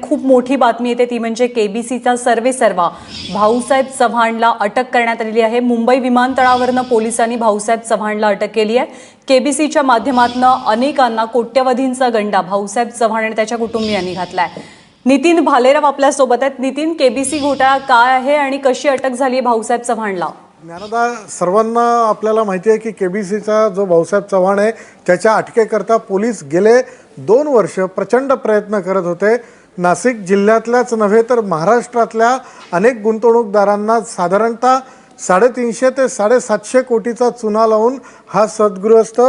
खूप मोठी बातमी येते ती म्हणजे केबीसीचा सर्वेसर्वा भाऊसाहेब चव्हाणला अटक करण्यात आलेली आहे। मुंबई विमानतळावरनं पोलिसांनी भाऊसाहेब चव्हाणला अटक केली आहे। केबीसीच्या माध्यमातून अनेकांना कोट्यवधींचा गंडा भाऊसाहेब चव्हाण आणि त्याच्या कुटुंबियांनी घातलाय। नितीन भालेराव आपल्या सोबत आहेत। नितीन, केबीसी घोटाळा काय आहे आणि कशी अटक झाली भाऊसाहेब चव्हाणला? ज्ञानदा, सर्वांना आपल्याला माहिती आहे की केबीसीचा जो भाऊसाहेब चव्हाण आहे त्याच्या अटकेकरता पोलीस गेले 2 वर्ष प्रचंड प्रयत्न करत होते। नाशिक जिल्ह्यातल्याच नव्हे तर महाराष्ट्रातल्या अनेक गुंतवणूकदारांना साधारणतः 350 ते 750 कोटीचा चुना लावून हा सद्गृहस्थ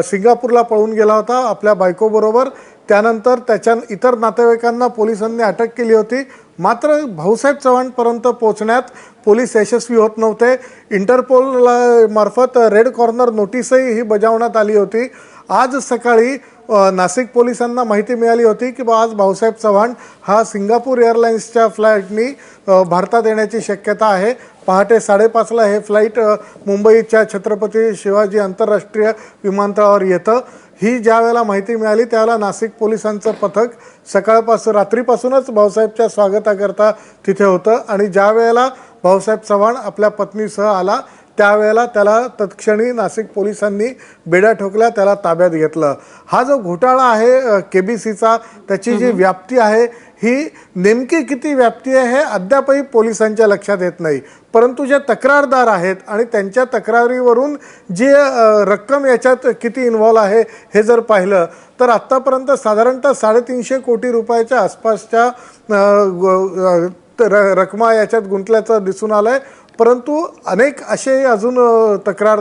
सिंगापूरला पळून गेला होता आपल्या बायकोबरोबर। त्यानंतर त्याच्या इतर नातेवाईकांना पोलिसांनी अटक केली होती, मात्र भाऊसाहेब चव्हाणपर्यंत पोहोचण्यात पोलीस यशस्वी होत नव्हते। इंटरपोल मार्फत रेड कॉर्नर नोटीसही ही बजावण्यात आली होती। आज सकाळी नाशिक पोलिसांना माहिती मिळाली होती की आज भाऊसाहेब चव्हाण हा सिंगापूर एअरलाइन्सच्या फ्लाईटनी भारतात येण्याची शक्यता आहे। पहाटे 5:30ला हे फ्लाईट मुंबईच्या छत्रपती शिवाजी आंतरराष्ट्रीय विमानतळावर येतं। ही ज्या वेळेला माहिती मिळाली त्यावेळेला नाशिक पोलिसांचं पथक रात्रीपासूनच भाऊसाहेबच्या स्वागताकरता तिथे होतं आणि ज्या वेळेला भाऊसाहेब चव्हाण आपल्या पत्नीसह आला त्यावेळेला त्याला तत्क्षणी नाशिक पोलिसांनी बेड्या ठोकल्या, त्याला ताब्यात घेतलं। हा जो घोटाळा आहे केबीसीचा, त्याची जी व्याप्ती आहे ही नेमकी किती व्याप्ती आहे हे अद्यापही पोलिसांच्या लक्षात येत नाही, परंतु जे तक्रारदार आहेत आणि त्यांच्या तक्रारीवरून जी रक्कम याच्यात किती इन्व्हॉल्व आहे हे जर पाहिलं तर आत्तापर्यंत साधारणतः 350 कोटी रुपयाच्या आसपासच्या रकमा याच्यात गुंतल्याचं दिसून आलंय। परंतु अनेक असे अजून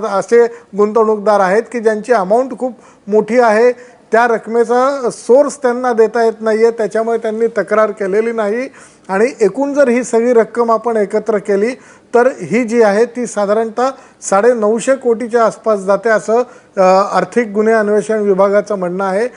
असे गुंतवणूकदार आहेत की ज्यांची अमाऊंट खूप मोठी आहे, त्या रकमेचा सोर्स त्यांना देता येत नाहीये, त्याच्यामुळे त्यांनी तक्रार केलेली नाही। आणि एकूण जर ही सगळी रक्कम आपण एकत्र केली तर ही जी आहे ती साधारणतः 950 कोटीच्या आसपास जाते असं आर्थिक गुन्हे अन्वेषण विभागाचं म्हणणं आहे।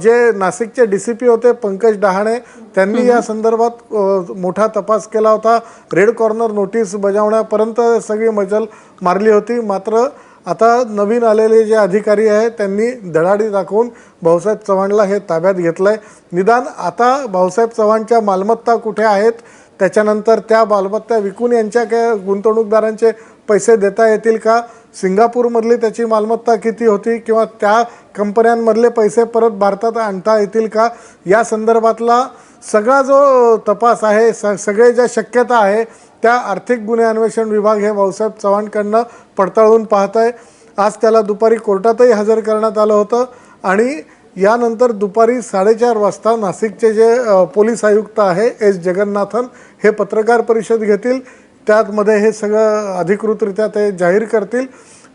जे नाशिकचे DCP होते पंकज डहाणे, त्यांनी या संदर्भात मोठा तपास केला होता। रेड कॉर्नर नोटीस बजावण्यापर्यंत सगळी मजल मारली होती, मात्र आता नवीन आलेले जे अधिकारी आहेत त्यांनी धडाडी दाखवून भाऊसाहेब चव्हाणला हे ताब्यात घेतलंय। निदान आता भाऊसाहेब चव्हाणच्या मालमत्ता कुठे आहेत, त्याच्यानंतर त्या मालमत्ता विकून यांच्या काय गुंतवणूकदारांचे पैसे देता येतील का, सिंगापूरमधली त्याची मालमत्ता किती होती किंवा त्या कंपन्यांमधले पैसे परत भारतात आणता येतील का, या संदर्भातला सगळा जो तपास आहे, सगळे ज्या शक्यता आहे त्या आर्थिक गुन्हे अन्वेषण विभाग हे भाऊसाहेब चव्हाणकडनं पडताळून पाहत आहे। आज त्याला दुपारी कोर्टातही हजर करण्यात आलं होतं आणि यानंतर दुपारी 4:30 वाजता नाशिकचे जे पोलीस आयुक्त आहे एस जगन्नाथन हे पत्रकार परिषद घेतील, त्यामध्ये हे सगळं अधिकृतरित्या ते जाहीर करतील।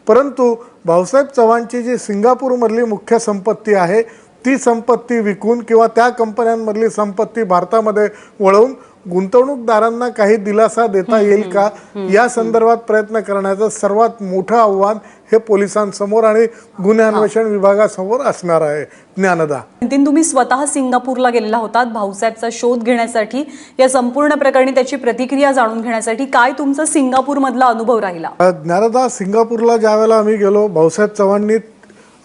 परंतु भाऊसाहेब चव्हाणची जी सिंगापूरमधली मुख्य संपत्ती आहे ती संपत्ती विकून किंवा त्या कंपन्यांमधली संपत्ती भारतामध्ये वळवून गुंतवणूकदारांना काही दिलासा देता येईल का, या संदर्भात प्रयत्न करण्याचं सर्वात मोठं आव्हान हे पोलिसांसमोर आणि गुन्हे अन्वेषण विभागासमोर असणार आहे। ज्ञानदा, नितीन, तुम्ही स्वतः सिंगापूरला गेलेला होतात भाऊसाहेबचा शोध घेण्यासाठी, या संपूर्ण प्रकरणी त्याची प्रतिक्रिया जाणून घेण्यासाठी, काय तुमचा सिंगापूरमधला अनुभव राहिला? ज्ञानदा, सिंगापूरला ज्यावेळेला आम्ही गेलो, भाऊसाहेब चव्हाणनी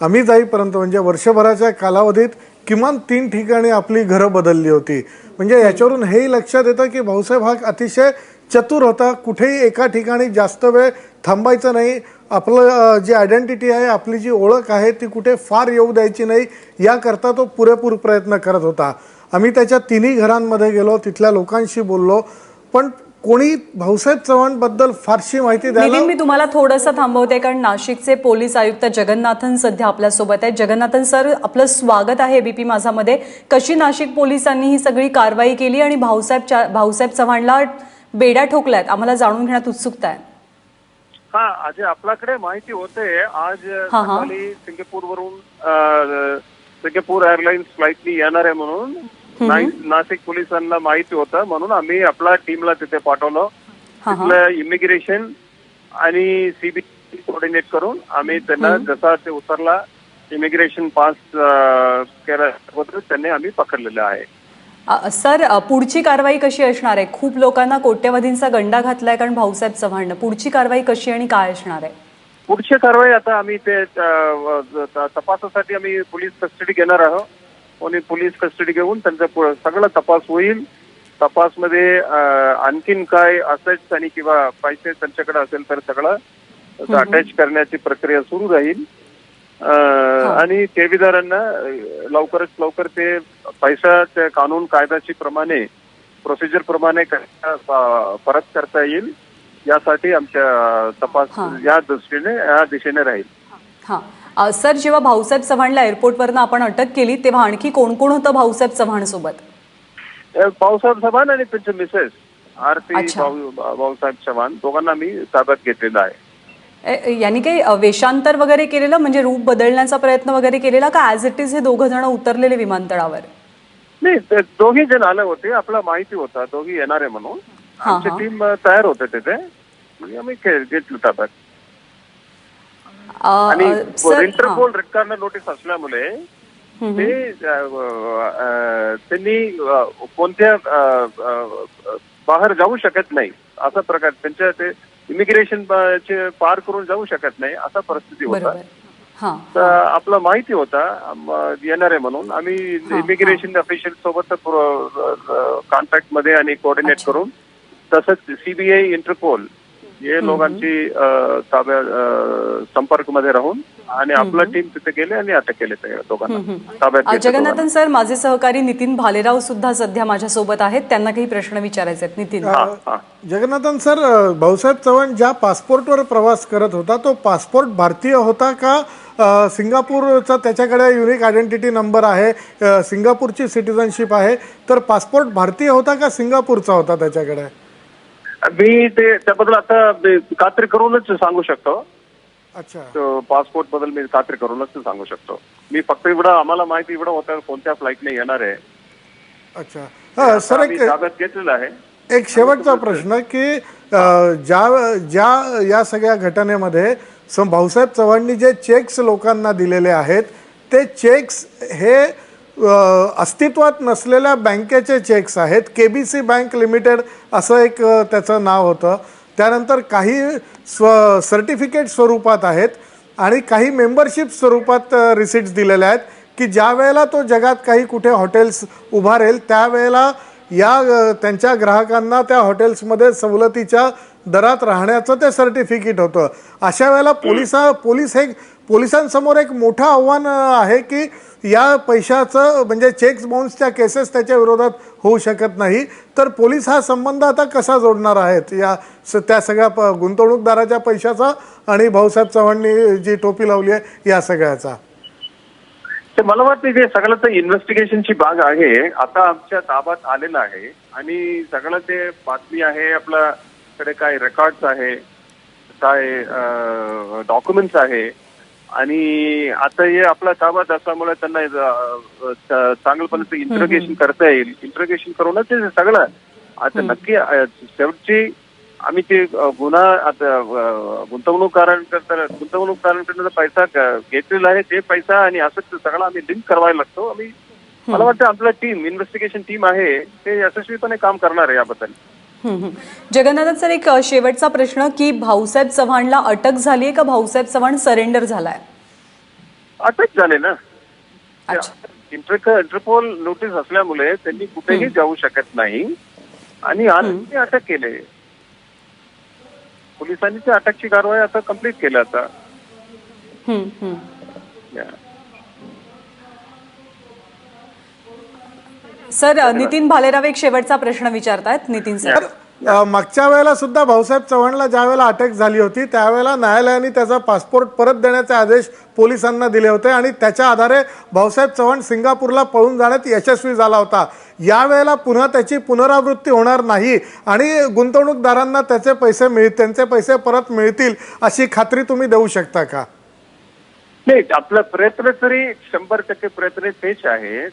आम्ही जाईपर्यंत म्हणजे वर्षभराच्या कालावधीत किमान 3 ठिकाणी आपली घरं बदलली होती। म्हणजे याच्यावरून हेही लक्षात येतं की भाऊसाहेब हा अतिशय चतुर होता, कुठेही एका ठिकाणी जास्त वेळ थांबायचं नाही, आपलं जी आयडेंटिटी आहे, आपली जी ओळख आहे ती कुठे फार येऊ द्यायची नाही, याकरता तो पुरेपूर प्रयत्न करत होता। आम्ही त्याच्या 3ही घरांमध्ये गेलो, तिथल्या लोकांशी बोललो, पण कोणी भाऊसाहेब चव्हाण बद्दल फारशी माहिती द्यायला। मी तुम्हाला थोडंसं थांबवते कारण नाशिकचे पोलीस आयुक्त जगन्नाथन सध्या आपल्या सोबत आहेत। जगन्नाथन सर, आपलं स्वागत आहे एबीपी माझामध्ये। कशी नाशिक पोलिसांनी ही सगळी कारवाई केली आणि भाऊसाहेब चव्हाणला बेड्या ठोकल्यात, आम्हाला जाणून घेण्यात उत्सुकता आहे। आज आपल्याकडे माहिती होते, आज सकाळी सिंगापूर एअरलाइन्स फ्लाईटनी येणार आहे म्हणून नाशिक पोलिसांना माहिती होतं, म्हणून आम्ही आपल्या टीमला तिथे पाठवलं। तिथलं इमिग्रेशन आणि सीबीआय कोऑर्डिनेट करून आम्ही त्यांना जसा ते उतरला इमिग्रेशन पास केल्याबद्दल त्यांनी आम्ही पकडलेलं आहे। सर, पुढची कारवाई कशी असणार आहे? खूप लोकांना कोट्यवधींचा गंडा घातलाय कारण भाऊसाहेब चव्हाणनं, पुढची कारवाई कशी आणि काय असणार आहे? पुढची कारवाई आता आम्ही ते तपासासाठी आम्ही पोलीस कस्टडी घेणार आहोत। कोणी पोलीस कस्टडी घेऊन त्यांचा सगळा तपास होईल. तपासमध्ये आणखीन काय असेट्स आणि किंवा पैसे त्यांच्याकडे असेल तर सगळं अटॅच करण्याची प्रक्रिया सुरू राहील. आणि ठेवीदारांना लवकरात लवकर ते पैसा त्या कानून कायद्याची प्रमाणे प्रोसिजर प्रमाणे परत करता येईल यासाठी आमच्या तपास या दिशेने राहील. हा सर, जेव्हा भाऊसाहेब चव्हाणला एअरपोर्टवरनं आपण अटक केली तेव्हा आणखी कोण कोण होतं भाऊसाहेब चव्हाण सोबत? भाऊसाहेब चव्हाण आणि त्यांचे मिसेस आरती भाऊसाहेब चव्हाण दोघांना मी ताब्यात घेतलेला आहे. यांनी काही वेषांतर वगैरे केलेलं, म्हणजे रूप बदलण्याचा प्रयत्न वगैरे केलेला का ऍज इट इज हे दोघं जण उतरलेले विमानतळावर? नाही, ते दोघी जण आले होते. आपला माहिती होता दोघी येणार आहे म्हणून. आमची टीम तयार होते तिथे, म्हणजे आम्ही घेतलं ताब्यात. आणि इंटरपोल रेड कॉर्नर नोटीस असल्यामुळे ते त्यांनी कोणत्या बाहेर जाऊ शकत नाही असा प्रकार, त्यांच्या ते इमिग्रेशन पार करून जाऊ शकत नाही असा परिस्थिती होता. तर आपला माहिती होता येणार आहे म्हणून आम्ही इमिग्रेशन ऑफिशियल सोबत कॉन्टॅक्ट मध्ये आणि कोऑर्डिनेट करून तसंच सीबीआय इंटरपोल हे लोकांची संपर्कमध्ये राहून आणि आपला टीम तिथे गेले आणि अटक केले दोघांना ताब्यात. जगन्नाथन सर, माझे सहकारी नितीन भालेराव सुद्धा सध्या माझ्यासोबत आहेत, त्यांना काही प्रश्न विचारायचे आहेत. नितीन. जगन्नाथन सर, भाऊसाहेब चव्हाण ज्या पासपोर्टवर प्रवास करत होता तो पासपोर्ट भारतीय होता का सिंगापूरचा त्याच्याकडे युनिक आयडेंटिटी नंबर आहे, सिंगापूरची सिटिझनशिप आहे, तर पासपोर्ट भारतीय होता का सिंगापूरचा होता त्याच्याकडे? मी ते त्याबद्दल आता खात्री करूनच सांगू शकतो. अच्छा, पासपोर्ट बद्दल मी खात्री करूनच सांगू शकतो. मी फक्त एवढं आम्हाला माहिती एवढं होतं कोणत्या फ्लाईटने येणार आहे. अच्छा सर, एक ताब्यात घेतलेलं आहे. एक शेवटचा प्रश्न की ज्या या सगळ्या घटनेमध्ये भाऊसाहेब चव्हाणनी जे चेक्स लोकांना दिलेले आहेत ते चेक्स हे अस्तित्वात नसलेल्या बँकेचे चेक्स आहेत. केबीसी बँक लिमिटेड असं एक त्याचं नाव होतं. त्यानंतर काही सर्टिफिकेट स्वरूपात आहेत आणि काही मेंबरशिप स्वरूपात रिसिट्स दिलेल्या आहेत की ज्या वेळेला तो जगात काही कुठे हॉटेल्स उभारेल त्यावेळेला या त्यांच्या ग्राहकांना त्या हॉटेल्समध्ये सवलतीच्या दरात राहण्याचं ते सर्टिफिकेट होतं. अशा वेळेला पोलिसांसमोर एक मोठं आव्हान आहे की या पैशाचं म्हणजे चेक्स बाउन्सच्या केसेस त्याच्या विरोधात होऊ शकत नाही, तर पोलीस हा संबंध आता कसा जोडणार आहेत या त्या सगळ्या गुंतवणूकदाराच्या पैशाचा आणि भाऊसाहेब चव्हाणनी जी टोपी लावली आहे या सगळ्याचा? मला वाटतं ते सगळं तर इन्व्हेस्टिगेशनची बाग आहे. आता आमच्या ताब्यात आलेलं आहे आणि सगळं ते बातमी आहे, आपल्याकडे काय रेकॉर्ड्स आहे, काय डॉक्युमेंट्स आहे आणि आता हे आपल्या ताब्यात असल्यामुळे त्यांना चांगलपणे इंटरोगेशन करता येईल. इंटरोगेशन करूनच ते सगळं आता नक्की शेवटची आम्ही ते गुन्हा आता गुंतवणूकदारांकडनं पैसा घेतलेला आहे ते पैसा आणि असं सगळं आम्ही लिंक करवायला लागतो. आम्ही मला वाटतं आपला टीम इन्व्हेस्टिगेशन टीम आहे ते यशस्वीपणे काम करणार आहे याबद्दल. जगन्नाथन सर, एक शेवटचा प्रश्न की भाऊसाहेब चव्हाणला अटक झाली आहे का भाऊसाहेब चव्हाण सरेंडर झालाय? अटक झाले ना. इंटरपोल नोटीस असल्यामुळे त्यांनी कुठेही जाऊ शकत नाही आणि आज अटक केले. पोलिसांनी त्या अटकची कारवाई आता कंप्लीट केली. आता सर, नितीन भालेराव एक शेवटचा प्रश्न विचारतायत. नितीन सर, मागच्या वेळेला सुद्धा भाऊसाहेब चव्हाणला ज्या वेळेला अटक झाली होती त्यावेळेला न्यायालयाने त्याचा पासपोर्ट परत देण्याचे आदेश पोलिसांना दिले होते आणि त्याच्या आधारे भाऊसाहेब चव्हाण सिंगापूरला पळून जाण्यात यशस्वी झाला होता. यावेळेला पुन्हा त्याची पुनरावृत्ती होणार नाही आणि गुंतवणूकदारांना त्याचे पैसे परत मिळतील अशी खात्री तुम्ही देऊ शकता का? नाही, आपला प्रयत्न तरी 100% प्रयत्न तेच आहे.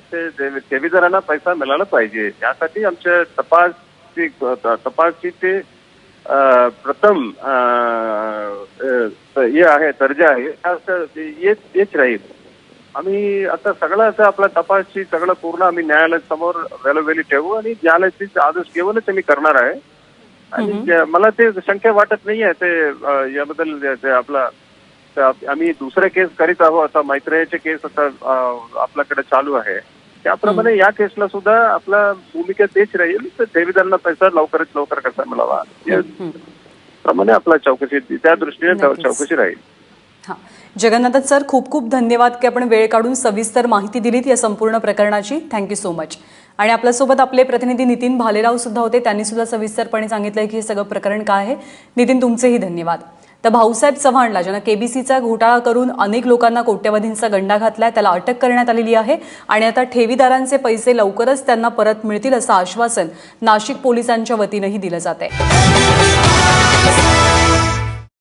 ठेवीदारांना पैसा मिळाला पाहिजे यासाठी आमच्या तपासची ते प्रथम हे आहे दर्जा आहे हेच राहील. आम्ही आता सगळं असं आपला तपासची सगळं पूर्ण आम्ही न्यायालयासमोर वेळोवेळी ठेवू आणि न्यायालयाचे आदेश घेऊनच आम्ही करणार आहे. आणि मला ते शंका वाटत नाही आहे ते याबद्दल. आपला आम्ही दुसरे केस करीत आहोत. आता मैत्रेयचे केस आता आपल्याकडे चालू आहे त्याप्रमाणे या केसला सुद्धा आपला भूमिका तेच राहील, तर ठेवीदारांना पैसा लवकरात लवकर कसा मिळावा याप्रमाणे आपला चौकशी, त्या दृष्टीने चौकशी राहील. हां, जगन्नाथ सर, खूप खूप धन्यवाद की आपण वेळ काढून सविस्तर माहिती दिलीत या संपूर्ण प्रकरणाची. Thank you so much. आणि आपल्यासोबत आपले प्रतिनिधी नितीन भालेराव सुद्धा होते, त्यांनी सुद्धा सविस्तरपणे सांगितलं की हे सगळं प्रकरण काय आहे. नितीन, तुमचेही धन्यवाद. तर भाऊसाहेब चव्हाणला, ज्यानं केबीसीचा घोटाळा करून अनेक लोकांना कोट्यवधींचा गंडा घातलाय, त्याला अटक करण्यात आलेली आहे आणि आता ठेवीदारांचे पैसे लवकरच त्यांना परत मिळतील असं आश्वासन नाशिक पोलिसांच्या वतीनंही दिलं जात आहे.